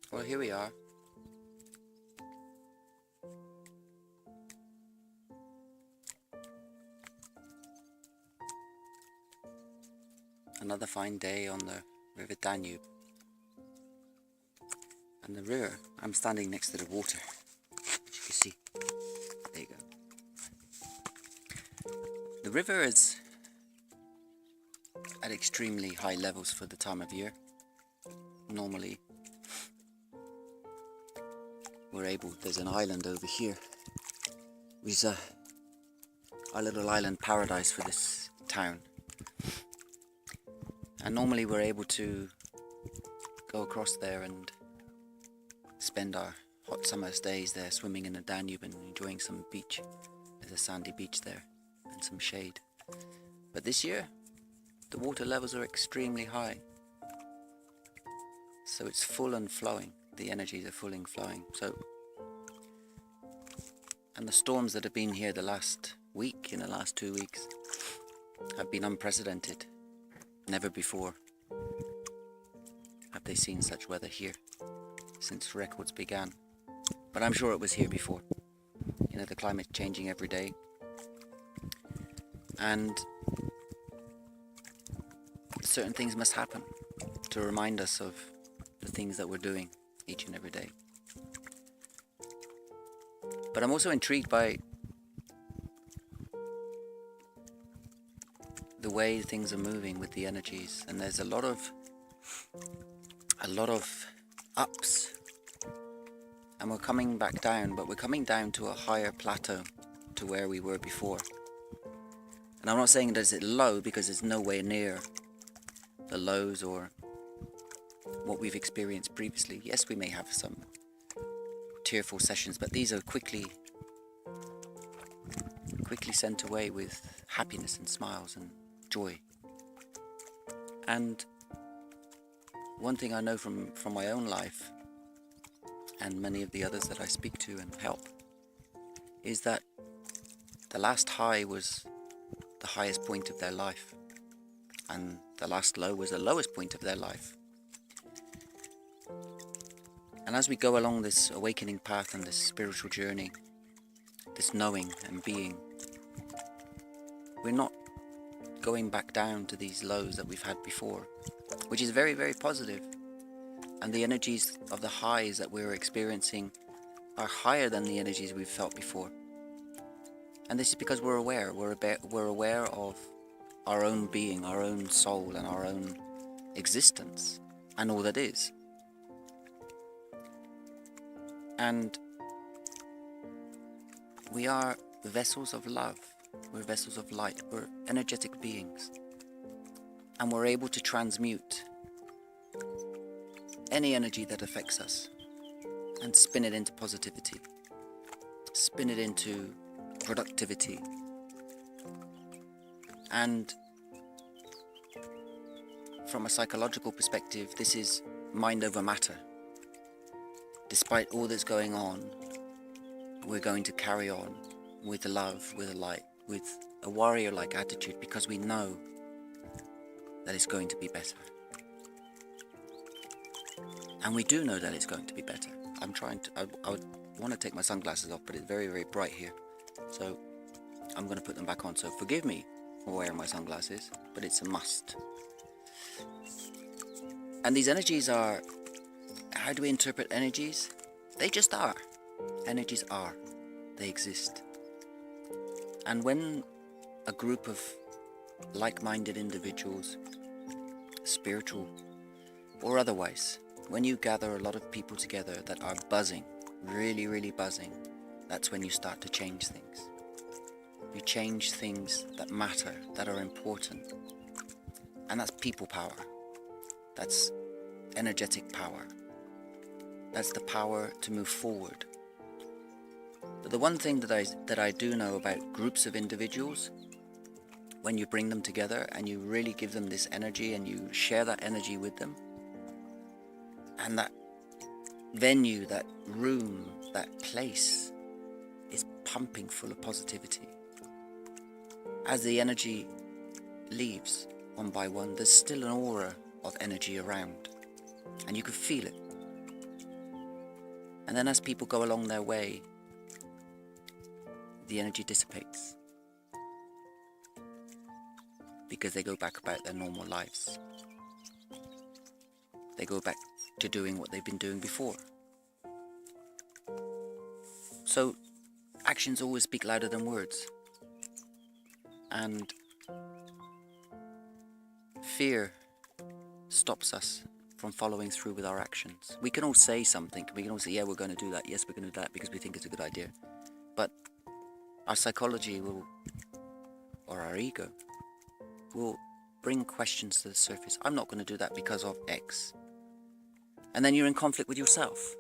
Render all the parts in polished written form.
Well, here we are. Another fine day on the River Danube. And the river, I'm standing next to the water, as you can see. There you go. The river is at extremely high levels for the time of year. Normally, there's an island over here, which is our little island paradise for this town. And normally we're able to go across there and spend our hot summer days there swimming in the Danube and enjoying some beach. There's a sandy beach there and some shade. But this year, the water levels are extremely high. So it's full and flowing. The energies are full and flowing. And the storms that have been here the last week, in the last 2 weeks, have been unprecedented. Never before have they seen such weather here since records began. But I'm sure it was here before. You know, the climate's changing every day. And certain things must happen to remind us of the things that we're doing each and every day. But I'm also intrigued by the way things are moving with the energies, and there's a lot of ups, and we're coming back down, but we're coming down to a higher plateau to where we were before. And I'm not saying that it's low, because it's nowhere near the lows or what we've experienced previously. Yes, we may have some tearful sessions, but these are quickly sent away with happiness and smiles and joy. And one thing I know from my own life, and many of the others that I speak to and help, is that the last high was the highest point of their life, and the last low was the lowest point of their life. And as we go along this awakening path and this spiritual journey, this knowing and being, we're not going back down to these lows that we've had before, which is very, very positive. And the energies of the highs that we're experiencing are higher than the energies we've felt before. And this is because we're aware. We're aware of our own being, our own soul, and our own existence, and all that is. And we are vessels of love. We're vessels of light. We're energetic beings. And we're able to transmute any energy that affects us and spin it into positivity, spin it into productivity. And from a psychological perspective, this is mind over matter. Despite all that's going on, we're going to carry on with love, with light, with a warrior-like attitude, because we know that it's going to be better. And we do know that it's going to be better. I want to take my sunglasses off, but it's very, very bright here. So I'm going to put them back on. So forgive me for wearing my sunglasses, but it's a must. And these energies are, how do we interpret energies? They just are. Energies are. They exist. And when a group of like-minded individuals, spiritual or otherwise, when you gather a lot of people together that are buzzing, really, really buzzing, that's when you start to change things. You change things that matter, that are important. And that's people power. That's energetic power. That's the power to move forward. But the one thing that I do know about groups of individuals, when you bring them together and you really give them this energy and you share that energy with them, and that venue, that room, that place is pumping full of positivity. as the energy leaves one by one, there's still an aura of energy around, and you can feel it. And then as people go along their way, the energy dissipates because they go back about their normal lives. They go back to doing what they've been doing before. So actions always speak louder than words. And fear stops us from following through with our actions. We can all say something. We can all say, yeah, we're going to do that. Yes, we're going to do that because we think it's a good idea. But our psychology will, or our ego, will bring questions to the surface. I'm not going to do that because of X. And then you're in conflict with yourself.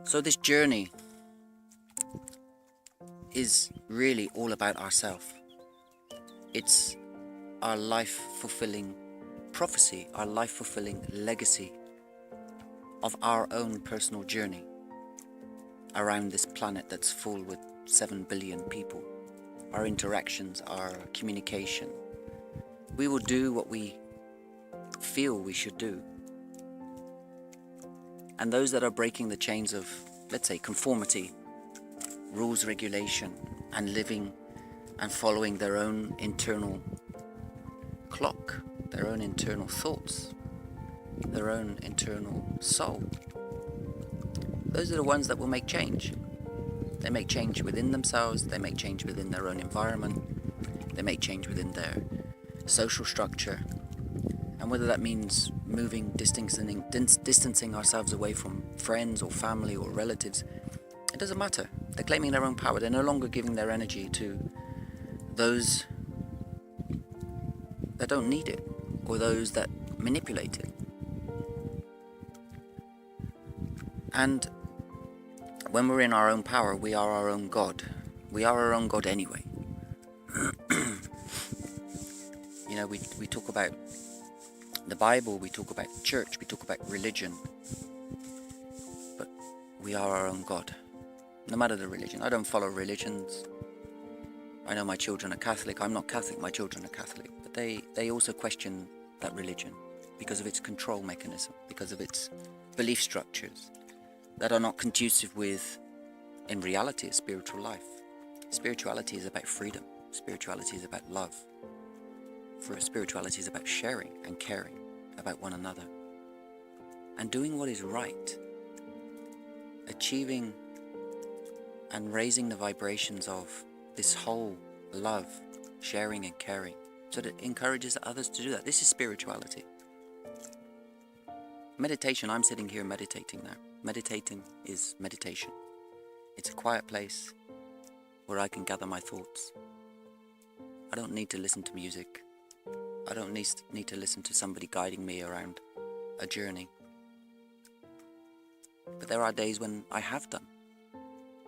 So this journey is really all about ourselves. It's our life-fulfilling prophecy, our life-fulfilling legacy of our own personal journey around this planet that's full with 7 billion people. Our interactions, our communication. We will do what we feel we should do. And those that are breaking the chains of, let's say, conformity, rules, regulation, and living and following their own internal clock, their own internal thoughts, their own internal soul, those are the ones that will make change. They make change within themselves, they make change within their own environment, they make change within their social structure. And whether that means moving, distancing ourselves away from friends or family or relatives, it doesn't matter. They're claiming their own power. They're no longer giving their energy to those that don't need it or those that manipulate it. And when we're in our own power, we are our own God. We are our own God anyway. You know, we talk about the Bible, we talk about church, we talk about religion, but we are our own God, no matter the religion. I don't follow religions. I know my children are Catholic. I'm not Catholic, my children are Catholic, but they also question that religion because of its control mechanism, because of its belief structures that are not conducive with, in reality, a spiritual life. Spirituality is about freedom. Spirituality is about love. For spirituality is about sharing and caring about one another and doing what is right, achieving and raising the vibrations of this whole love, sharing and caring, so that it encourages others to do that. This is spirituality. Meditation, I'm sitting here meditating now. Meditating is meditation. It's a quiet place where I can gather my thoughts. I don't need to listen to music. I don't need to listen to somebody guiding me around a journey. But there are days when I have done.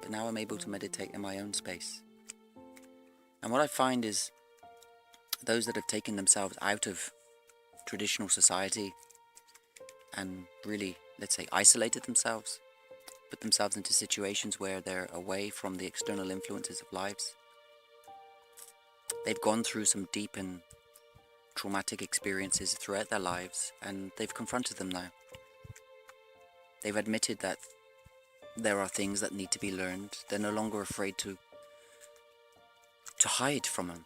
But now I'm able to meditate in my own space. And what I find is those that have taken themselves out of traditional society and really, let's say, isolated themselves, put themselves into situations where they're away from the external influences of lives. They've gone through some deep and traumatic experiences throughout their lives, and they've confronted them now. They've admitted that there are things that need to be learned. They're no longer afraid to hide from them.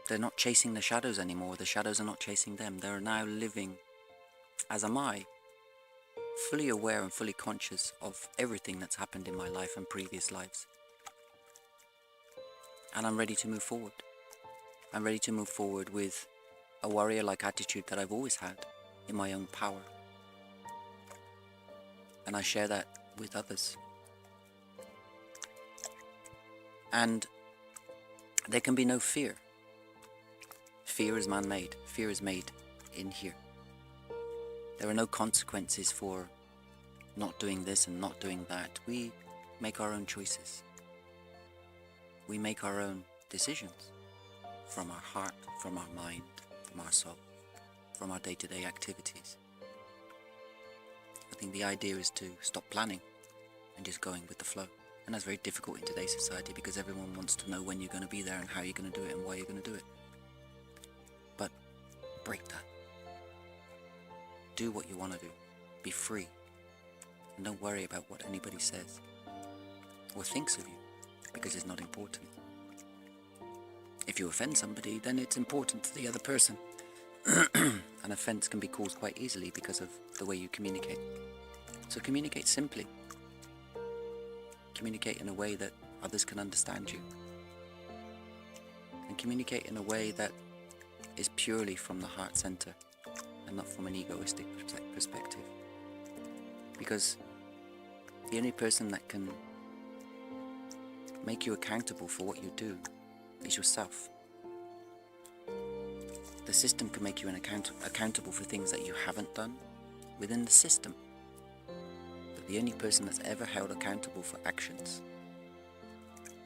They're not chasing the shadows anymore. The shadows are not chasing them. They're now living, as am I, fully aware and fully conscious of everything that's happened in my life and previous lives. And I'm ready to move forward. I'm ready to move forward with a warrior-like attitude that I've always had in my own power. And I share that with others. And there can be no fear. Fear is man-made. Fear is made in here. There are no consequences for not doing this and not doing that. We make our own choices. We make our own decisions from our heart, from our mind, from our soul, from our day-to-day activities. I think the idea is to stop planning and just going with the flow. And that's very difficult in today's society because everyone wants to know when you're going to be there and how you're going to do it and why you're going to do it. But break that. Do what you want to do. Be free. And don't worry about what anybody says or thinks of you, because it's not important. If you offend somebody, then it's important to the other person. An offense can be caused quite easily because of the way you communicate. So communicate simply. Communicate in a way that others can understand you. And communicate in a way that is purely from the heart center and not from an egoistic perspective. Because the only person that can make you accountable for what you do is yourself. The system can make you accountable for things that you haven't done within the system. But the only person that's ever held accountable for actions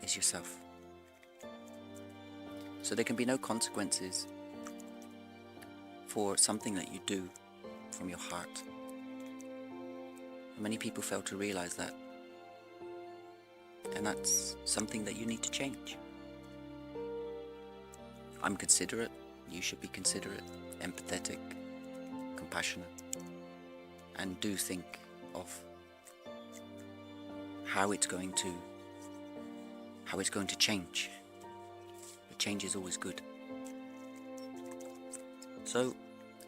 is yourself. So there can be no consequences for something that you do from your heart. Many people fail to realize that. And that's something that you need to change. I'm considerate. You should be considerate, empathetic, compassionate, and do think of how it's going to change. But change is always good. So,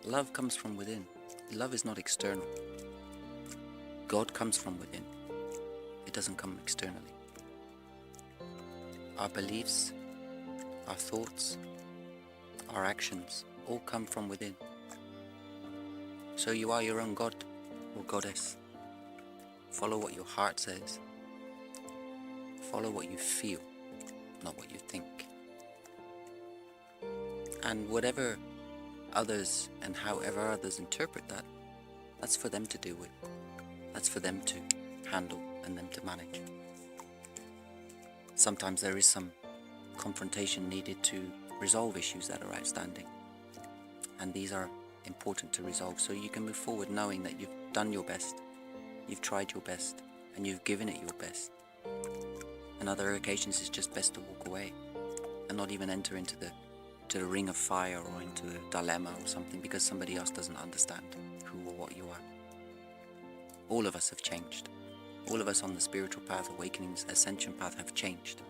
love comes from within. Love is not external. God comes from within. It doesn't come externally. Our beliefs, our thoughts, our actions all come from within. So you are your own God or goddess. Follow what your heart says. Follow what you feel, not what you think. And whatever others and however others interpret that, that's for them to deal with. That's for them to handle and them to manage. Sometimes there is some confrontation needed to resolve issues that are outstanding. And these are important to resolve so you can move forward knowing that you've done your best, you've tried your best, and you've given it your best. On other occasions it's just best to walk away and not even enter into the ring of fire or into a dilemma or something because somebody else doesn't understand who or what you are. All of us have changed. All of us on the spiritual path, awakenings, ascension path have changed.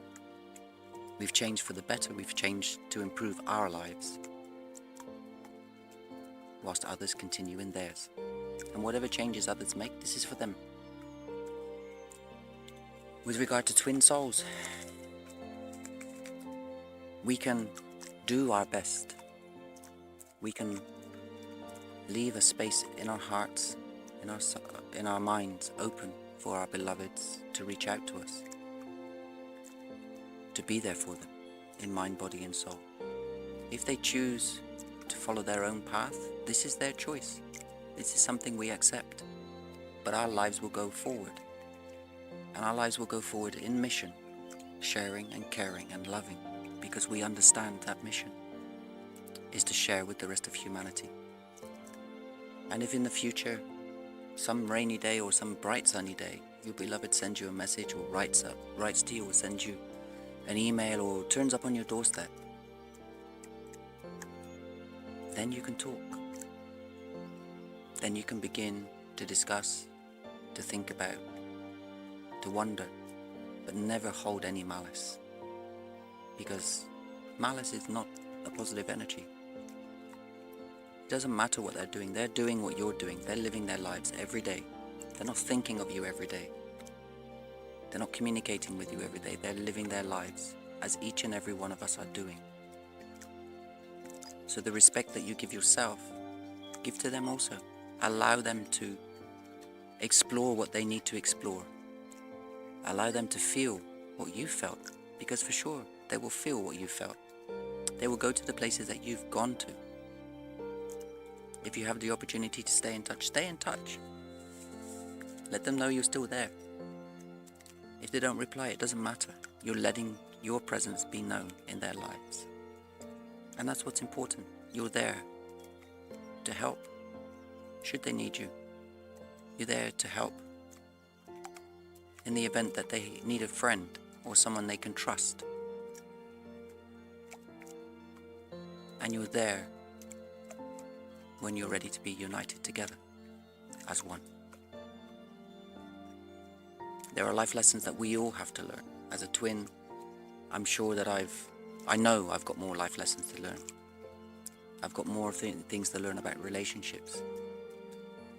We've changed for the better, we've changed to improve our lives, whilst others continue in theirs. And whatever changes others make, this is for them. With regard to twin souls, we can do our best. We can leave a space in our hearts, in our minds, open for our beloveds to reach out to us, to be there for them in mind, body and soul. If they choose to follow their own path, this is their choice. This is something we accept. But our lives will go forward. And our lives will go forward in mission, sharing and caring and loving, because we understand that mission is to share with the rest of humanity. And if in the future, some rainy day or some bright sunny day, your beloved sends you a message or writes to you or sends you an email or turns up on your doorstep, then you can talk. Then you can begin to discuss, to think about, to wonder, but never hold any malice. Because malice is not a positive energy. It doesn't matter what they're doing what you're doing. They're living their lives every day. They're not thinking of you every day. They're not communicating with you every day. They're living their lives as each and every one of us are doing. So the respect that you give yourself, give to them also. Allow them to explore what they need to explore. Allow them to feel what you felt, because for sure they will feel what you felt. They will go to the places that you've gone to. If you have the opportunity to stay in touch, stay in touch. Let them know you're still there. If they don't reply, it doesn't matter. You're letting your presence be known in their lives. And that's what's important. You're there to help, should they need you. You're there to help in the event that they need a friend or someone they can trust. And you're there when you're ready to be united together as one. There are life lessons that we all have to learn. As a twin, I'm sure that I know I've got more life lessons to learn. I've got more things to learn about relationships,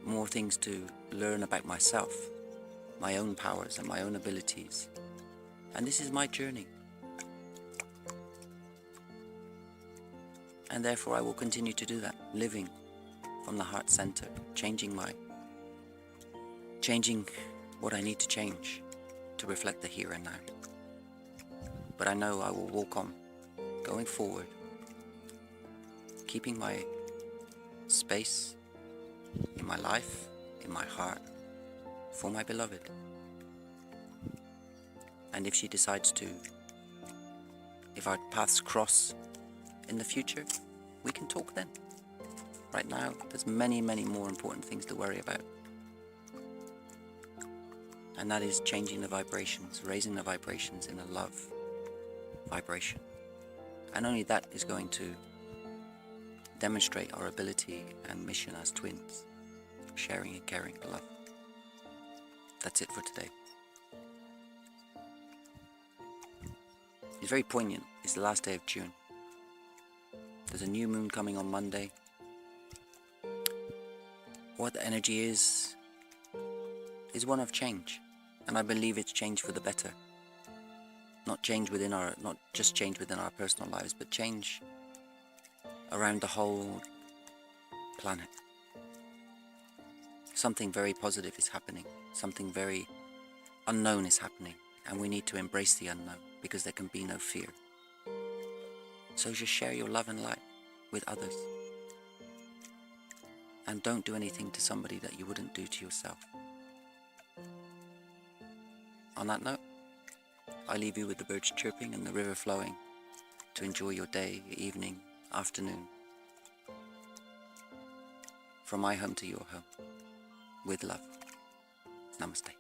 more things to learn about myself, my own powers and my own abilities. And this is my journey. And therefore I will continue to do that, living from the heart center, changing what I need to change to reflect the here and now. But I know I will walk on, going forward, keeping my space in my life, in my heart, for my beloved. And if she decides to, if our paths cross in the future, we can talk then. Right now, there's many, many more important things to worry about. And that is changing the vibrations, raising the vibrations in a love vibration. And only that is going to demonstrate our ability and mission as twins, sharing and caring love. That's it for today. It's very poignant. It's the last day of June. There's a new moon coming on Monday. What the energy is one of change. And I believe it's change for the better. Not just change within our personal lives, but change around the whole planet. Something very positive is happening. Something very unknown is happening. And we need to embrace the unknown, because there can be no fear. So just share your love and light with others. And don't do anything to somebody that you wouldn't do to yourself. On that note, I leave you with the birds chirping and the river flowing to enjoy your day, evening, afternoon. From my home to your home, with love. Namaste.